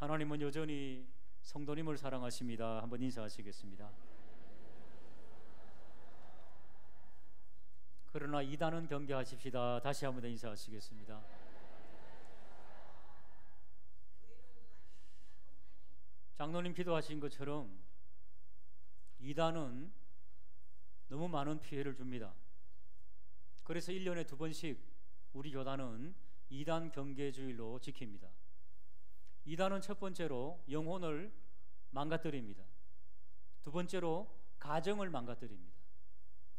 하나님은 여전히 성도님을 사랑하십니다. 한번 인사하시겠습니다. 그러나 이단은 경계하십시다. 다시 한번 인사하시겠습니다. 장로님 기도하신 것처럼 이단은 너무 많은 피해를 줍니다. 그래서 1년에 2번씩 우리 교단은 이단 경계주일로 지킵니다. 이단은 첫 번째로 영혼을 망가뜨립니다. 두 번째로 가정을 망가뜨립니다.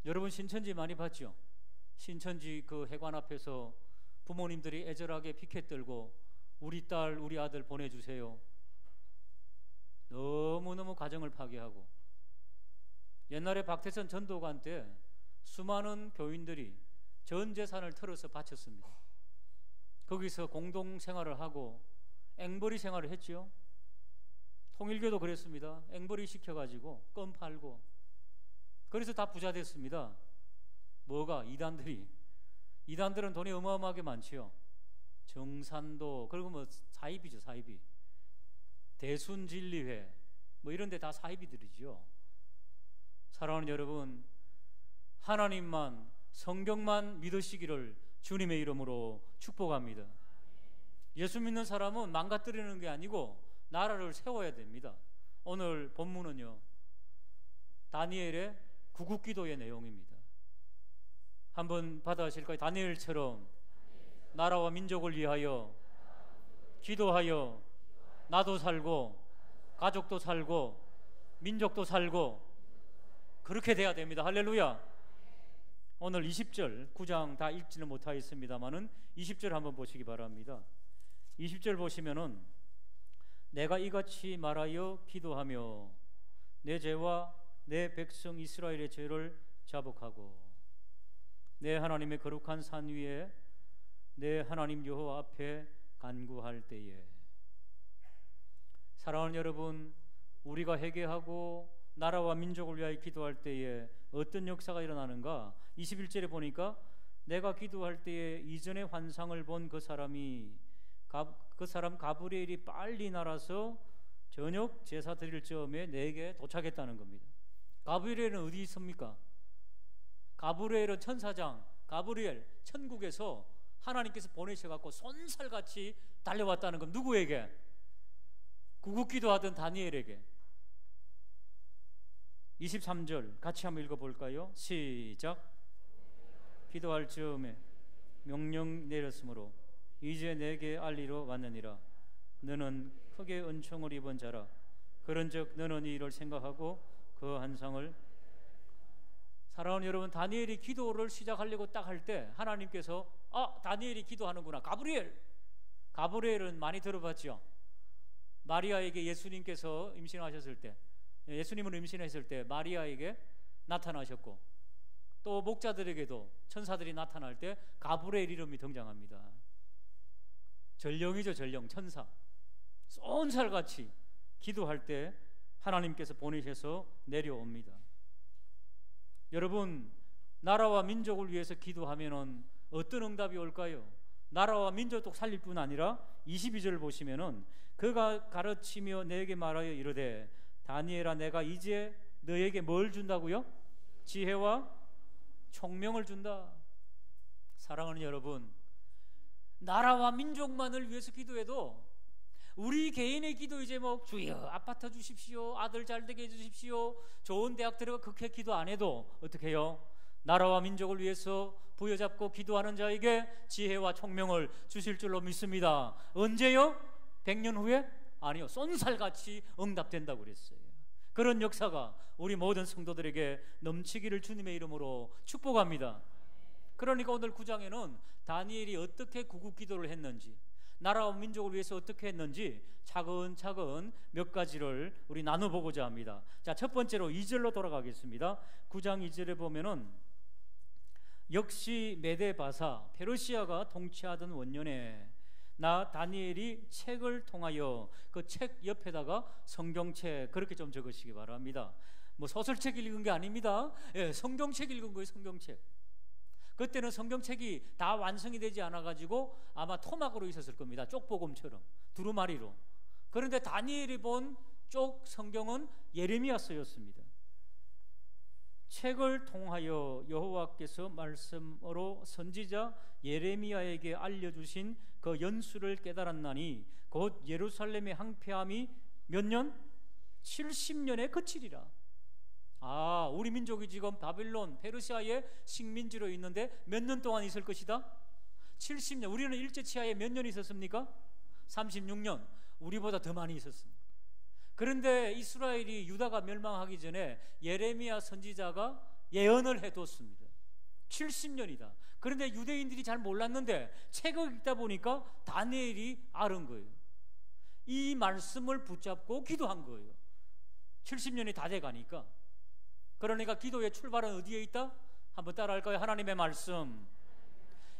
여러분 신천지 많이 봤죠? 신천지 그 회관 앞에서 부모님들이 애절하게 피켓 들고 우리 딸 우리 아들 보내주세요. 너무너무 가정을 파괴하고, 옛날에 박태선 전도관 때 수많은 교인들이 전 재산을 털어서 바쳤습니다. 거기서 공동생활을 하고 앵벌이 생활을 했죠. 통일교도 그랬습니다. 앵벌이 시켜가지고 껌 팔고, 그래서 다 부자 됐습니다. 뭐가? 이단들은 돈이 어마어마하게 많지요. 정산도, 그리고 뭐 사이비죠, 사이비. 대순진리회 뭐 이런 데 다 사이비들이죠. 사랑하는 여러분, 하나님만, 성경만 믿으시기를 주님의 이름으로 축복합니다. 예수 믿는 사람은 망가뜨리는 게 아니고 나라를 세워야 됩니다. 오늘 본문은요, 다니엘의 구국기도의 내용입니다. 한번 받아하실까요? 다니엘처럼 나라와 민족을 위하여 기도하여 나도 살고 가족도 살고 민족도 살고 그렇게 돼야 됩니다. 할렐루야. 오늘 20절 9장 다 읽지는 못하겠습니다만은 20절 한번 보시기 바랍니다. 20절 보시면은 내가 이같이 말하여 기도하며 내 죄와 내 백성 이스라엘의 죄를 자복하고 내 하나님의 거룩한 산 위에 내 하나님 여호와 앞에 간구할 때에. 사랑하는 여러분, 우리가 회개하고 나라와 민족을 위하여 기도할 때에 어떤 역사가 일어나는가? 21절에 보니까 내가 기도할 때에 이전의 환상을 본 그 사람 가브리엘이 빨리 날아서 저녁 제사 드릴 즈음에 내게 도착했다는 겁니다. 가브리엘은 어디 있습니까? 가브리엘은 천사장 가브리엘, 천국에서 하나님께서 보내셔갖고 손살같이 달려왔다는 건 누구에게? 구국기도하던 다니엘에게. 23절 같이 한번 읽어볼까요? 시작. 기도할 즈음에 명령 내렸으므로 이제 내게 알리러 왔느니라. 너는 크게 은총을 입은 자라. 그런즉 너는 이 일을 생각하고 그 한상을. 사랑하는 여러분, 다니엘이 기도를 시작하려고 딱 할 때 하나님께서 다니엘이 기도하는구나. 가브리엘은 많이 들어봤죠. 마리아에게 예수님께서 임신하셨을 때, 예수님을 임신했을 때 마리아에게 나타나셨고, 또 목자들에게도 천사들이 나타날 때 가브리엘 이름이 등장합니다. 전령이죠, 전령, 천사. 쏜살같이 기도할 때 하나님께서 보내셔서 내려옵니다. 여러분, 나라와 민족을 위해서 기도하면은 어떤 응답이 올까요? 나라와 민족도 살릴 뿐 아니라 22절 보시면은 그가 가르치며 내게 말하여 이르되 다니엘아, 내가 이제 너에게 뭘 준다고요? 지혜와 총명을 준다. 사랑하는 여러분, 나라와 민족만을 위해서 기도해도 우리 개인의 기도 제목, 주여 아파트 주십시오, 아들 잘되게 해주십시오, 좋은 대학 들어가, 그렇게 기도 안 해도 어떻게 해요? 나라와 민족을 위해서 부여잡고 기도하는 자에게 지혜와 총명을 주실 줄로 믿습니다. 언제요? 100년 후에? 아니요, 쏜살같이 응답된다고 그랬어요. 그런 역사가 우리 모든 성도들에게 넘치기를 주님의 이름으로 축복합니다. 그러니까 오늘 9장에는 다니엘이 어떻게 구국기도를 했는지, 나라와 민족을 위해서 어떻게 했는지 차근차근 몇 가지를 우리 나눠보고자 합니다. 자, 첫 번째로 2절로 돌아가겠습니다. 9장 2절에 보면은 역시 메데바사 페르시아가 통치하던 원년에 나 다니엘이 책을 통하여, 그 책 옆에다가 성경책 그렇게 좀 적으시기 바랍니다. 뭐 소설책 읽은 게 아닙니다. 성경책 읽은 거예요, 성경책. 그때는 성경책이 다 완성이 되지 않아가지고 아마 토막으로 있었을 겁니다. 쪽복음처럼 두루마리로. 그런데 다니엘이 본 쪽 성경은 예레미야서였습니다. 책을 통하여 여호와께서 말씀으로 선지자 예레미야에게 알려주신 그 연수를 깨달았나니 곧 예루살렘의 항폐함이 몇 년? 70년에 그치리라. 우리 민족이 지금 바벨론, 페르시아의 식민지로 있는데 몇 년 동안 있을 것이다? 70년. 우리는 일제치하에 몇 년 있었습니까? 36년. 우리보다 더 많이 있었습니다. 그런데 이스라엘이 유다가 멸망하기 전에 예레미야 선지자가 예언을 해뒀습니다. 70년이다. 그런데 유대인들이 잘 몰랐는데 책을 읽다 보니까 다니엘이 알은 거예요. 이 말씀을 붙잡고 기도한 거예요. 70년이 다 돼가니까. 그러니까 기도의 출발은 어디에 있다? 한번 따라할까요? 하나님의 말씀.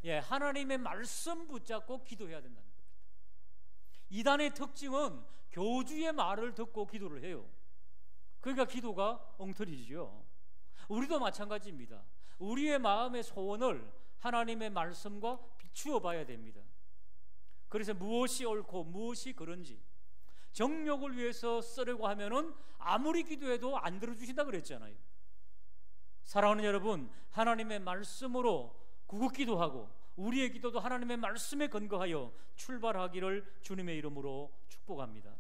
하나님의 말씀 붙잡고 기도해야 된다는 겁니다. 이단의 특징은 교주의 말을 듣고 기도를 해요. 그러니까 기도가 엉터리죠. 우리도 마찬가지입니다. 우리의 마음의 소원을 하나님의 말씀과 비추어 봐야 됩니다. 그래서 무엇이 옳고 무엇이 그런지 정욕을 위해서 쓰려고 하면은 아무리 기도해도 안 들어주신다 그랬잖아요. 사랑하는 여러분, 하나님의 말씀으로 구급기도하고 우리의 기도도 하나님의 말씀에 근거하여 출발하기를 주님의 이름으로 축복합니다.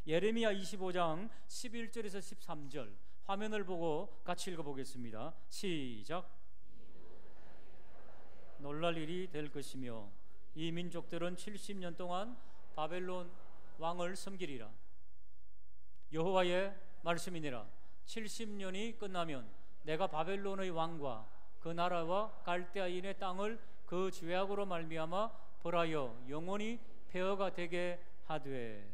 예레미야 25장 11절에서 13절 화면을 보고 같이 읽어보겠습니다. 시작. 놀랄 일이 될 것이며 이 민족들은 70년 동안 바벨론 왕을 섬기리라. 여호와의 말씀이니라. 70년이 끝나면 내가 바벨론의 왕과 그 나라와 갈대아인의 땅을 그 죄악으로 말미암아 벌하여 영원히 폐허가 되게 하되.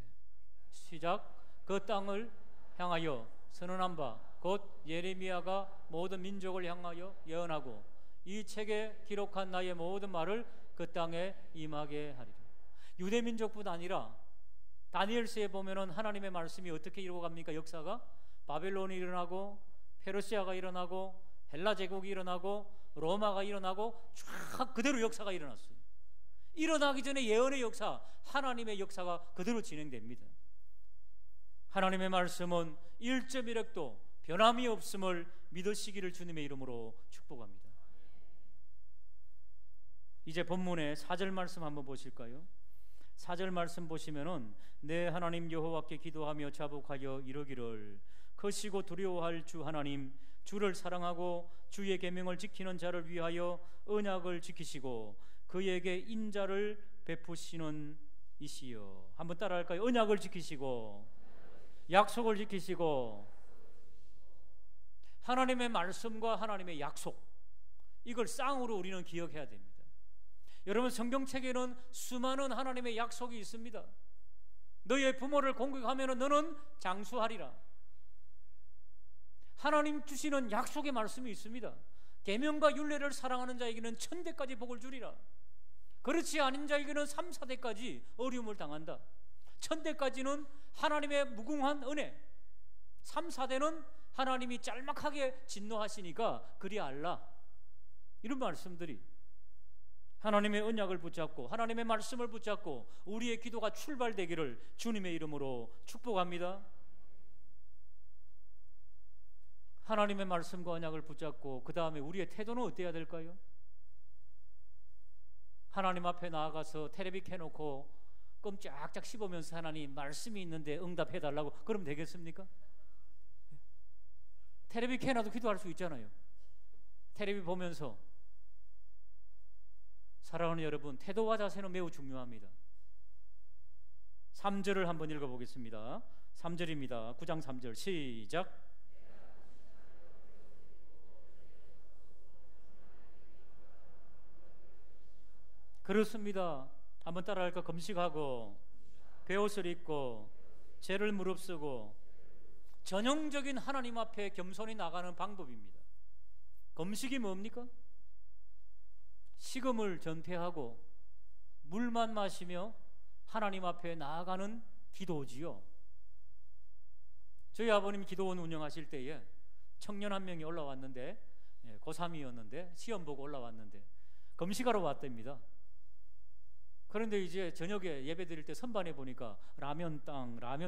시작. 그 땅을 향하여 선언한 바 곧 예레미야가 모든 민족을 향하여 예언하고 이 책에 기록한 나의 모든 말을 그 땅에 임하게 하리라. 유대 민족뿐 아니라 다니엘서에 보면은 하나님의 말씀이 어떻게 이루어갑니까? 역사가 바벨론이 일어나고 페르시아가 일어나고 헬라 제국이 일어나고 로마가 일어나고 쫙 그대로 역사가 일어났어요. 일어나기 전에 예언의 역사, 하나님의 역사가 그대로 진행됩니다. 하나님의 말씀은 1.1획도 변함이 없음을 믿으시기를 주님의 이름으로 축복합니다. 이제 본문의 4절 말씀 한번 보실까요? 4절 말씀 보시면은 내 하나님 여호와께 기도하며 자복하여 이르기를 거시고 두려워할 주 하나님 주를 사랑하고 주의 계명을 지키는 자를 위하여 언약을 지키시고 그에게 인자를 베푸시는 이시여. 한번 따라할까요? 언약을 지키시고 약속을 지키시고. 하나님의 말씀과 하나님의 약속, 이걸 쌍으로 우리는 기억해야 됩니다. 여러분, 성경책에는 수많은 하나님의 약속이 있습니다. 너의 부모를 공경하면 너는 장수하리라. 하나님 주시는 약속의 말씀이 있습니다. 계명과 율례를 사랑하는 자에게는 천대까지 복을 주리라. 그렇지 않은 자에게는 3, 4대까지 어려움을 당한다. 천대까지는 하나님의 무궁한 은혜, 3, 4대는 하나님이 짤막하게 진노하시니까 그리 알라. 이런 말씀들이 하나님의 언약을 붙잡고 하나님의 말씀을 붙잡고 우리의 기도가 출발되기를 주님의 이름으로 축복합니다. 하나님의 말씀과 언약을 붙잡고 그 다음에 우리의 태도는 어때야 될까요? 하나님 앞에 나아가서 테레비 켜놓고 껌 쫙쫙 씹으면서 하나님 말씀이 있는데 응답해달라고 그러면 되겠습니까? 테레비 켜놔도 기도할 수 있잖아요. 테레비 보면서. 사랑하는 여러분, 태도와 자세는 매우 중요합니다. 3절을 한번 읽어보겠습니다. 3절입니다. 9장 3절 시작. 그렇습니다. 한번 따라할까? 금식하고 베옷을 입고 죄를 무릅쓰고 전형적인 하나님 앞에 겸손히 나가는 방법입니다. 금식이 뭡니까? 식음을 전폐하고 물만 마시며 하나님 앞에 나아가는 기도지요. 저희 아버님 기도원 운영하실 때에 청년 한 명이 올라왔는데 고3이었는데 시험 보고 올라왔는데 금식하러 왔답니다. 그런데 이제 저녁에 예배 드릴 때 선반에 보니까 라면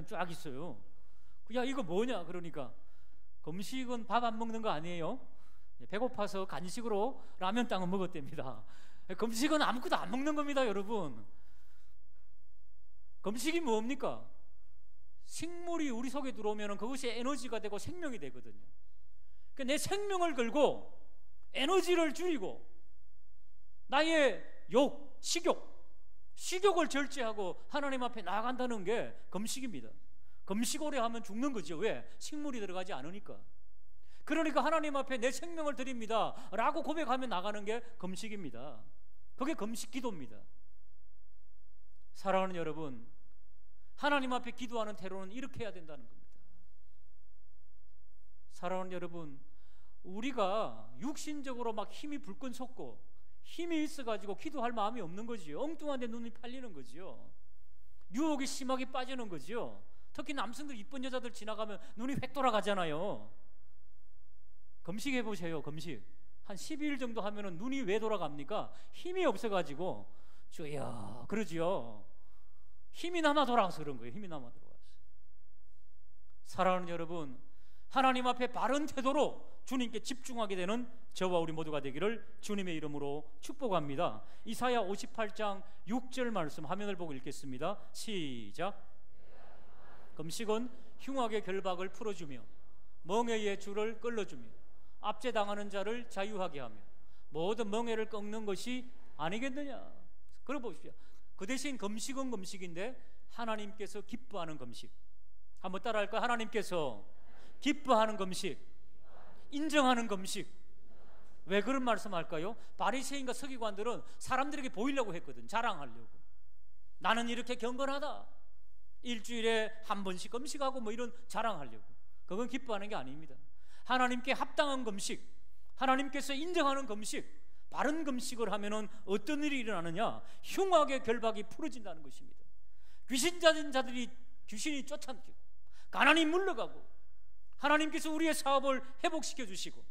쫙 있어요. 야, 이거 뭐냐? 그러니까 금식은 밥 안 먹는 거 아니에요? 배고파서 간식으로 라면 땅을 먹었답니다. 금식은 아무것도 안 먹는 겁니다, 여러분. 금식이 뭡니까? 식물이 우리 속에 들어오면 그것이 에너지가 되고 생명이 되거든요. 그러니까 내 생명을 걸고 에너지를 줄이고 나의 식욕을 절제하고 하나님 앞에 나아간다는 게 금식입니다. 금식 오래 하면 죽는 거죠. 왜? 식물이 들어가지 않으니까. 그러니까 하나님 앞에 내 생명을 드립니다 라고 고백하며 나가는 게 금식입니다. 그게 금식 기도입니다. 사랑하는 여러분, 하나님 앞에 기도하는 태도는 이렇게 해야 된다는 겁니다. 사랑하는 여러분, 우리가 육신적으로 막 힘이 불끈 솟고 힘이 있어가지고 기도할 마음이 없는 거지요. 엉뚱한데 눈이 팔리는 거지요. 유혹이 심하게 빠지는 거지요. 특히 남성들 이쁜 여자들 지나가면 눈이 획 돌아가잖아요. 금식해 보세요. 금식 한 12일 정도 하면은 눈이 왜 돌아갑니까? 힘이 없어가지고 주여 그러지요. 힘이 남아 돌아가서 그런 거예요. 힘이 남아 돌아가서. 사랑하는 여러분, 하나님 앞에 바른 태도로 주님께 집중하게 되는 저와 우리 모두가 되기를 주님의 이름으로 축복합니다. 이사야 58장 6절 말씀 화면을 보고 읽겠습니다. 시작. 금식은 흉악의 결박을 풀어주며 멍에의 줄을 끌어주며 압제당하는 자를 자유하게 하며 모든 멍에를 꺾는 것이 아니겠느냐. 그러 보십시오. 그 대신 금식은 금식인데 하나님께서 기뻐하는 금식. 한번 따라할까요? 하나님께서 기뻐하는 금식, 인정하는 금식. 왜 그런 말씀할까요? 바리새인과 서기관들은 사람들에게 보이려고 했거든. 자랑하려고. 나는 이렇게 경건하다. 일주일에 한 번씩 금식하고 뭐 이런 자랑하려고. 그건 기뻐하는 게 아닙니다. 하나님께 합당한 금식, 하나님께서 인정하는 금식, 바른 금식을 하면은 어떤 일이 일어나느냐? 흉악의 결박이 풀어진다는 것입니다. 귀신 가진 자들이 귀신이 쫓아내고 가난이 물러가고 하나님께서 우리의 사업을 회복시켜 주시고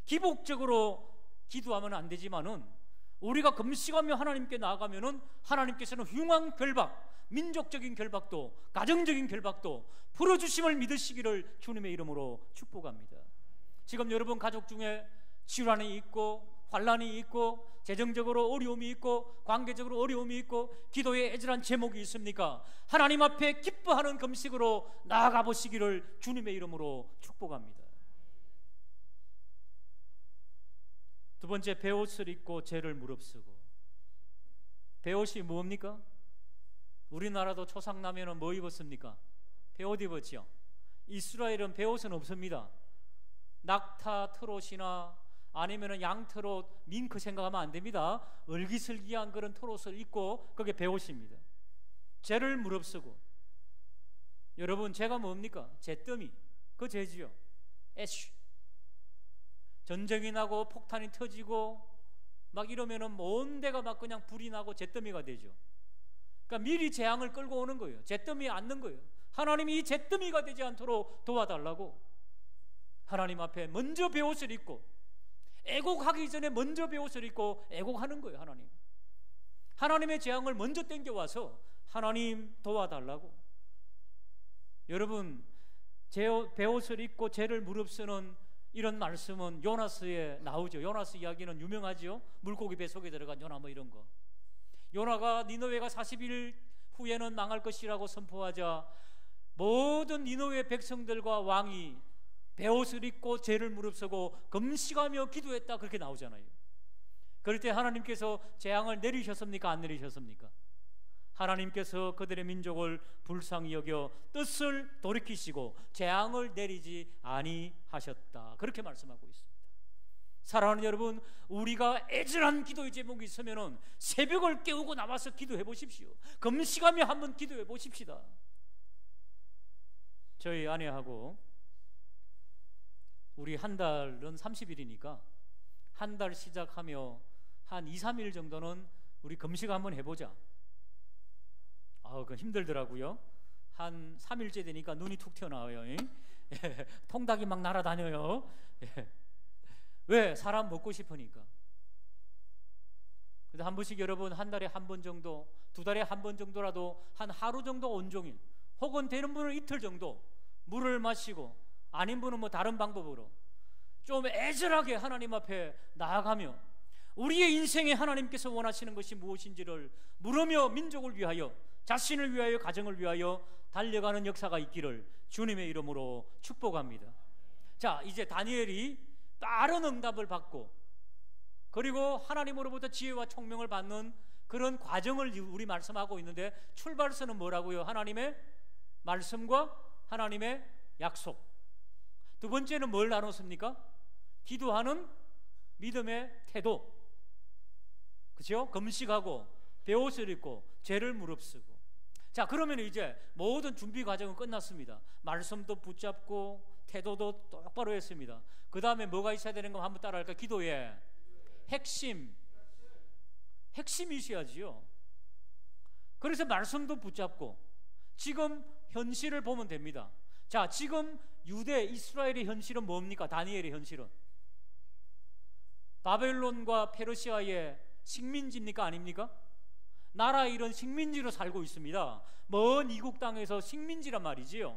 기복적으로 기도하면 안 되지만은 우리가 금식하며 하나님께 나아가면은 하나님께서는 흉한 결박, 민족적인 결박도 가정적인 결박도 풀어주심을 믿으시기를 주님의 이름으로 축복합니다. 지금 여러분 가족 중에 질환이 있고 환난이 있고 재정적으로 어려움이 있고 관계적으로 어려움이 있고 기도에 애절한 제목이 있습니까? 하나님 앞에 기뻐하는 금식으로 나아가 보시기를 주님의 이름으로 축복합니다. 두 번째, 베옷을 입고 죄를 무릅쓰고. 베옷이 뭡니까? 우리나라도 초상나면은 뭐 입었습니까? 베옷 입었죠. 이스라엘은 베옷은 없습니다. 낙타 트롯이나 아니면은 양트롯, 밍크 생각하면 안 됩니다. 얼기설기한 그런 트롯을 입고 그게 베옷입니다. 죄를 무릅쓰고. 여러분, 죄가 뭡니까? 죄더미. 그 죄지요. 애쉬. 전쟁이 나고 폭탄이 터지고 막 이러면은 온 데가 막 그냥 불이 나고 죄더미가 되죠. 그러니까 미리 재앙을 끌고 오는 거예요. 죄더미에 앉는 거예요. 하나님이 이 죄더미가 되지 않도록 도와달라고 하나님 앞에 먼저 베옷을 입고 애곡하기 전에 먼저 베옷을 입고 애곡하는 거예요. 하나님의 재앙을 먼저 땡겨와서 하나님 도와달라고. 여러분, 베옷을 입고 죄를 무릅쓰는 이런 말씀은 요나스에 나오죠. 요나스 이야기는 유명하죠. 물고기 배 속에 들어간 요나 뭐 이런 거. 요나가 니느웨가 40일 후에는 망할 것이라고 선포하자 모든 니느웨 백성들과 왕이 베옷을 입고 죄를 무릅쓰고 금식하며 기도했다, 그렇게 나오잖아요. 그럴 때 하나님께서 재앙을 내리셨습니까? 안 내리셨습니까? 하나님께서 그들의 민족을 불쌍히 여겨 뜻을 돌이키시고 재앙을 내리지 아니하셨다, 그렇게 말씀하고 있습니다. 사랑하는 여러분, 우리가 애절한 기도의 제목이 있으면은 새벽을 깨우고 나와서 기도해 보십시오. 금식하며 한번 기도해 보십시다. 저희 아내하고 우리 한 달은 30일이니까 한 달 시작하며 한 2, 3일 정도는 우리 금식 한번 해보자. 그건 힘들더라고요. 한 3일째 되니까 눈이 툭 튀어나와요. 통닭이 막 날아다녀요. 왜? 사람 먹고 싶으니까. 근데 한 번씩 여러분 한 달에 한 번 정도, 두 달에 한 번 정도라도 한 하루 정도 온종일, 혹은 되는 분은 이틀 정도 물을 마시고, 아닌 분은 뭐 다른 방법으로 좀 애절하게 하나님 앞에 나아가며 우리의 인생에 하나님께서 원하시는 것이 무엇인지를 물으며 민족을 위하여, 자신을 위하여, 가정을 위하여 달려가는 역사가 있기를 주님의 이름으로 축복합니다. 자, 이제 다니엘이 빠른 응답을 받고, 그리고 하나님으로부터 지혜와 총명을 받는 그런 과정을 우리 말씀하고 있는데, 출발선은 뭐라고요? 하나님의 말씀과 하나님의 약속. 두 번째는 뭘 나눴습니까? 기도하는 믿음의 태도, 그렇죠? 금식하고 베옷을 입고 죄를 무릅쓰고. 자, 그러면 이제 모든 준비 과정은 끝났습니다. 말씀도 붙잡고 태도도 똑바로 했습니다. 그 다음에 뭐가 있어야 되는 거 한번 따라할까요? 기도의 핵심이 있어야지요. 그래서 말씀도 붙잡고 지금 현실을 보면 됩니다. 자, 지금 유대 이스라엘의 현실은 뭡니까? 다니엘의 현실은 바벨론과 페르시아의 식민지입니까? 아닙니까? 나라 이런 식민지로 살고 있습니다. 먼 이국 땅에서 식민지란 말이지요.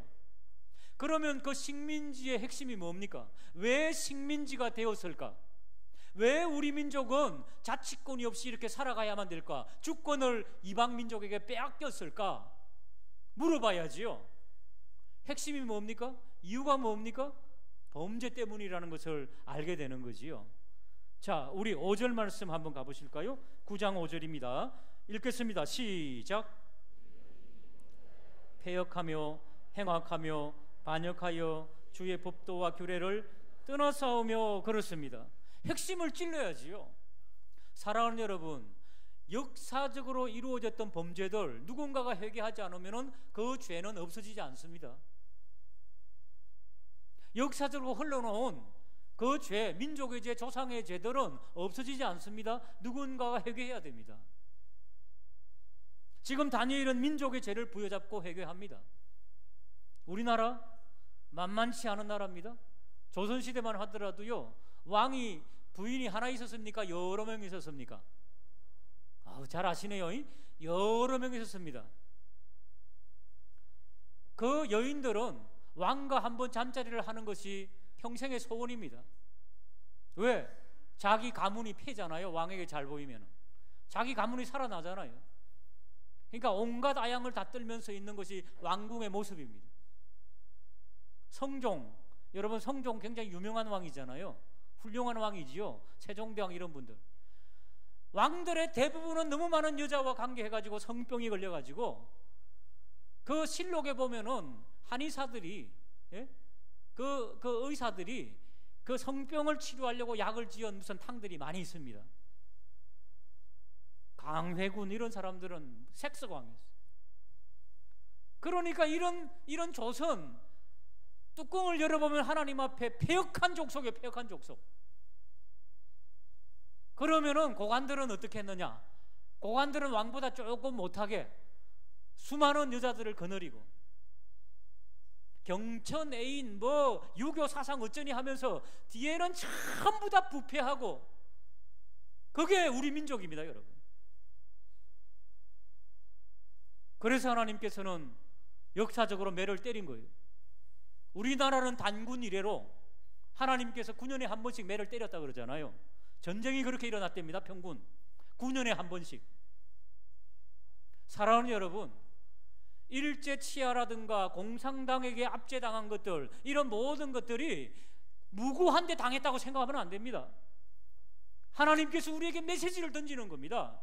그러면 그 식민지의 핵심이 뭡니까? 왜 식민지가 되었을까? 왜 우리 민족은 자치권이 없이 이렇게 살아가야만 될까? 주권을 이방 민족에게 빼앗겼을까? 물어봐야지요. 핵심이 뭡니까? 이유가 뭡니까? 범죄 때문이라는 것을 알게 되는 거지요. 자, 우리 5절 말씀 한번 가보실까요? 9장 5절입니다. 읽겠습니다. 시작. 패역하며 행악하며 반역하여 주의 법도와 규례를 떠나싸우며 그렇습니다. 핵심을 찔러야지요. 사랑하는 여러분, 역사적으로 이루어졌던 범죄들 누군가가 회개하지 않으면 그 죄는 없어지지 않습니다. 역사적으로 흘러놓은 그 죄, 민족의 죄, 조상의 죄들은 없어지지 않습니다. 누군가가 회개해야 됩니다. 지금 다니엘은 민족의 죄를 부여잡고 회개합니다. 우리나라 만만치 않은 나라입니다. 조선시대만 하더라도요, 왕이 부인이 하나 있었습니까? 여러 명 있었습니까? 잘 아시네요. 여러 명 있었습니다. 그 여인들은 왕과 한번 잠자리를 하는 것이 평생의 소원입니다. 왜? 자기 가문이 패잖아요. 왕에게 잘 보이면 자기 가문이 살아나잖아요. 그러니까 온갖 아양을 다 떨면서 있는 것이 왕궁의 모습입니다. 성종, 여러분 성종 굉장히 유명한 왕이잖아요. 훌륭한 왕이지요. 세종대왕 이런 분들. 왕들의 대부분은 너무 많은 여자와 관계해가지고 성병이 걸려가지고, 그 실록에 보면은 한의사들이, 그 의사들이 그 성병을 치료하려고 약을 지은 무슨 탕들이 많이 있습니다. 강회군 이런 사람들은 섹스광이었어요. 그러니까 이런 조선, 뚜껑을 열어보면 하나님 앞에 패역한 족속이에요. 패역한 족속. 그러면은 고관들은 어떻게 했느냐? 고관들은 왕보다 조금 못하게 수많은 여자들을 거느리고 경천 애인 뭐 유교 사상 어쩌니 하면서 뒤에는 전부 다 부패하고, 그게 우리 민족입니다, 여러분. 그래서 하나님께서는 역사적으로 매를 때린 거예요. 우리나라는 단군 이래로 하나님께서 9년에 한 번씩 매를 때렸다 그러잖아요. 전쟁이 그렇게 일어났답니다. 평균 9년에 한 번씩. 사랑하는 여러분, 일제 치하라든가 공산당에게 압제당한 것들, 이런 모든 것들이 무고한데 당했다고 생각하면 안 됩니다. 하나님께서 우리에게 메시지를 던지는 겁니다.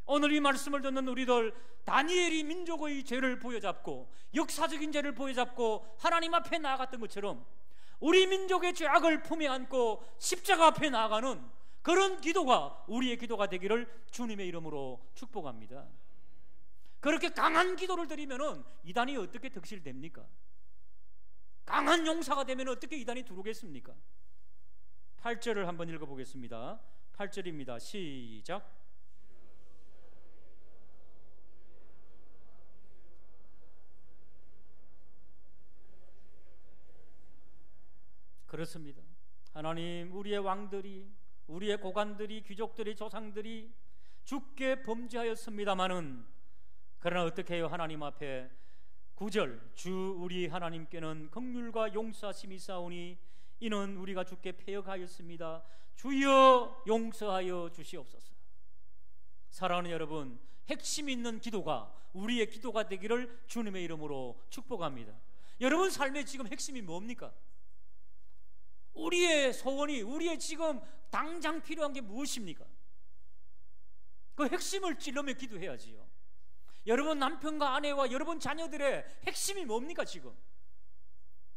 오늘 이 말씀을 듣는 우리들, 다니엘이 민족의 죄를 부여잡고 역사적인 죄를 부여잡고 하나님 앞에 나아갔던 것처럼 우리 민족의 죄악을 품에 안고 십자가 앞에 나아가는 그런 기도가 우리의 기도가 되기를 주님의 이름으로 축복합니다. 그렇게 강한 기도를 드리면은 이단이 어떻게 득실됩니까? 강한 용사가 되면 어떻게 이단이 들어오겠습니까? 8절을 한번 읽어보겠습니다. 8절입니다. 시작. 그렇습니다. 하나님, 우리의 왕들이, 우리의 고관들이, 귀족들이, 조상들이 주께 범죄하였습니다마는 그러나 어떻게 해요? 하나님 앞에 9절 주 우리 하나님께는 긍휼과 용서하심이 있사오니 이는 우리가 주께 패역하였습니다. 주여 용서하여 주시옵소서. 사랑하는 여러분, 핵심 있는 기도가 우리의 기도가 되기를 주님의 이름으로 축복합니다. 여러분 삶의 지금 핵심이 뭡니까? 우리의 소원이, 우리의 지금 당장 필요한 게 무엇입니까? 그 핵심을 찔러며 기도해야지요. 여러분 남편과 아내와 여러분 자녀들의 핵심이 뭡니까 지금?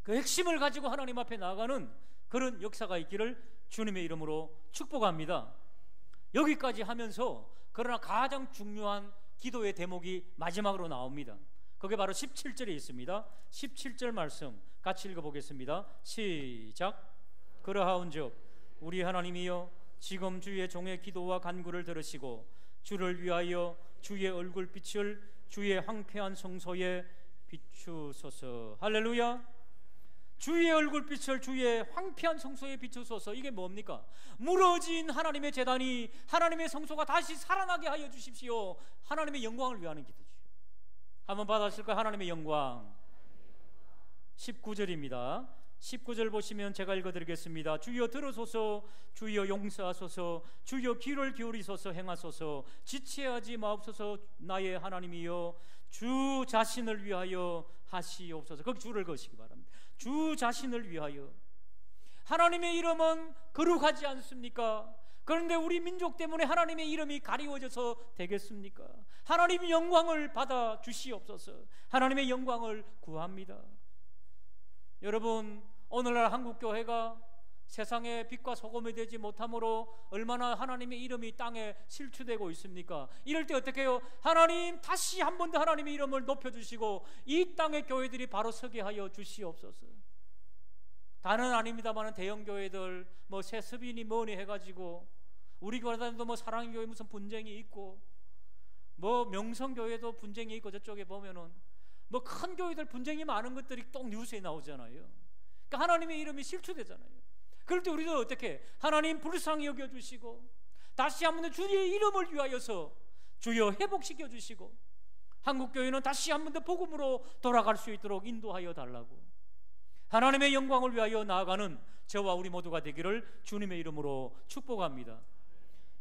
그 핵심을 가지고 하나님 앞에 나아가는 그런 역사가 있기를 주님의 이름으로 축복합니다. 여기까지 하면서 그러나 가장 중요한 기도의 대목이 마지막으로 나옵니다. 그게 바로 17절에 있습니다. 17절 말씀 같이 읽어보겠습니다. 시작. 그러하온즉 우리 하나님이여 지금 주의 종의 기도와 간구를 들으시고 주를 위하여 주의 얼굴빛을 주의 황폐한 성소에 비추소서. 할렐루야. 주의 얼굴빛을 주의 황폐한 성소에 비추소서. 이게 뭡니까? 무너진 하나님의 제단이, 하나님의 성소가 다시 살아나게 하여 주십시오. 하나님의 영광을 위하는 기도죠. 한번 받아실까요? 하나님의 영광. 19절입니다 19절 보시면 제가 읽어드리겠습니다. 주여 들으소서, 주여 용서하소서, 주여 귀를 기울이소서 행하소서, 지체하지 마옵소서. 나의 하나님이여 주 자신을 위하여 하시옵소서. 거기 주를 거시기 바랍니다. 주 자신을 위하여. 하나님의 이름은 거룩하지 않습니까? 그런데 우리 민족 때문에 하나님의 이름이 가리워져서 되겠습니까? 하나님의 영광을 받아 주시옵소서. 하나님의 영광을 구합니다. 여러분, 오늘날 한국교회가 세상의 빛과 소금이 되지 못함으로 얼마나 하나님의 이름이 땅에 실추되고 있습니까? 이럴 때 어떻게 해요? 하나님, 다시 한 번 더 하나님의 이름을 높여주시고 이 땅의 교회들이 바로 서게 하여 주시옵소서. 다는 아닙니다만 대형 교회들 뭐 세습이니 뭐니 해가지고 우리 교회들도 뭐 사랑교회 무슨 분쟁이 있고 뭐 명성교회도 분쟁이 있고 저쪽에 보면은 뭐 큰 교회들 분쟁이 많은 것들이 또 뉴스에 나오잖아요. 그러니까 하나님의 이름이 실추되잖아요. 그럴 때 우리도 어떻게 하나님 불쌍히 여겨주시고 다시 한번 주의 이름을 위하여서 주여 회복시켜 주시고 한국교회는 다시 한번 더 복음으로 돌아갈 수 있도록 인도하여 달라고 하나님의 영광을 위하여 나아가는 저와 우리 모두가 되기를 주님의 이름으로 축복합니다.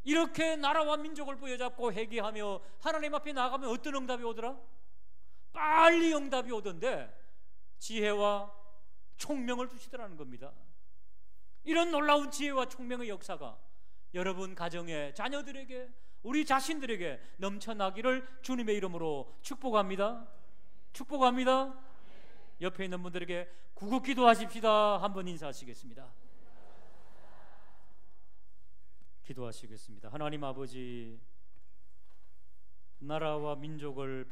이렇게 나라와 민족을 부여잡고 회개하며 하나님 앞에 나아가면 어떤 응답이 오더라? 빨리 응답이 오던데 지혜와 총명을 주시더라는 겁니다. 이런 놀라운 지혜와 총명의 역사가 여러분 가정에, 자녀들에게, 우리 자신들에게 넘쳐나기를 주님의 이름으로 축복합니다. 축복합니다. 옆에 있는 분들에게 구국 기도하십시다. 한번 인사하시겠습니다. 기도하시겠습니다. 하나님 아버지, 나라와 민족을